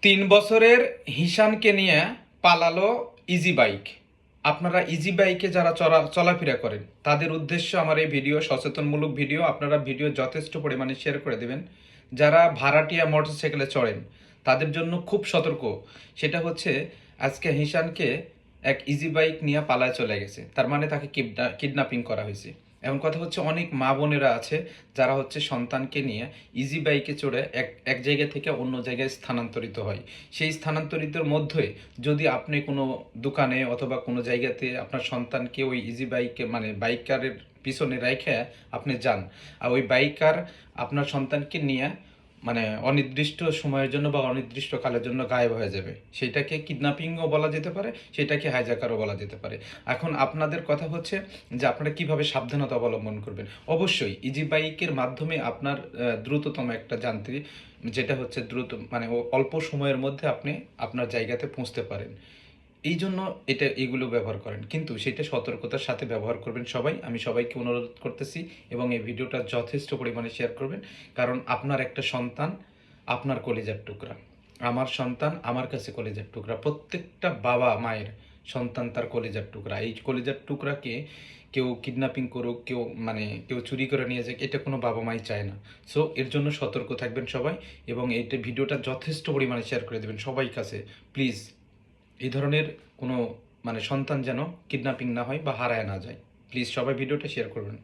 3 বছরের হিশানকে নিয়ে পালালো ইজি বাইক। আপনারা ইজি বাইকে যারা চলাফেরা করেন তাদের উদ্দেশ্য আমার এই ভিডিও, সচেতনমূলক ভিডিও। আপনারা ভিডিও যথেষ্ট পরিমাণে শেয়ার করে দেবেন। যারা ভাড়াটিয়া মোটরসাইকেলে চড়েন তাদের জন্য খুব সতর্ক। সেটা হচ্ছে, আজকে হিশানকে এক ইজি বাইক নিয়ে পালায় চলে গেছে, তার মানে তাকে কিডন্যাপিং করা হয়েছে। এমন কথা হচ্ছে, অনেক মা বোনেরা আছে যারা হচ্ছে সন্তানকে নিয়ে ইজি বাইকে চড়ে এক এক জায়গা থেকে অন্য জায়গায় স্থানান্তরিত হয়। সেই স্থানান্তরিতের মধ্যে যদি আপনি কোনো দোকানে অথবা কোনো জায়গাতে আপনার সন্তানকে ওই ইজি বাইকে মানে বাইকারের পিছনে রেখে আপনি যান, আর ওই বাইকার আপনার সন্তানকে নিয়ে মানে অনির্দিষ্ট সময়ের জন্য বা অনির্দিষ্ট কালের জন্য গায়েব হয়ে যাবে, সেটাকে কিডন্যাপিংও বলা যেতে পারে, সেটাকে হাইজ্যাকারও বলা যেতে পারে। এখন আপনাদের কথা হচ্ছে যে আপনারা কিভাবে সাবধানতা অবলম্বন করবেন। অবশ্যই ইজি বাইকের মাধ্যমে আপনার দ্রুততম একটা যান্ত্রিক, যেটা হচ্ছে দ্রুত মানে অল্প সময়ের মধ্যে আপনি আপনার জায়গাতে পৌঁছতে পারেন, এই জন্য এগুলো ব্যবহার করেন, কিন্তু সেটা সতর্কতার সাথে ব্যবহার করবেন সবাই। আমি সবাইকে অনুরোধ করতেছি এবং এই ভিডিওটা যথেষ্ট পরিমাণে শেয়ার করবেন, কারণ আপনার একটা সন্তান আপনার কলিজার টুকরা, আমার সন্তান আমার কাছে কলিজার টুকরা। প্রত্যেকটা বাবা মায়ের সন্তান তার কলিজার টুকরা। এই কলিজার টুকরাকে কেউ কিডন্যাপিং করুক, কেউ চুরি করে নিয়ে যাক, এটা কোনো বাবা মাই চায় না। সো এর জন্য সতর্ক থাকবেন সবাই, এবং এইটা ভিডিওটা যথেষ্ট পরিমাণে শেয়ার করে দেবেন সবাই কাছে প্লিজ। এই ধরনের কোনো সন্তান যেন কিডন্যাপিং না হয় বা হারায় না যায়। প্লিজ সবাই ভিডিওটা শেয়ার করবেন।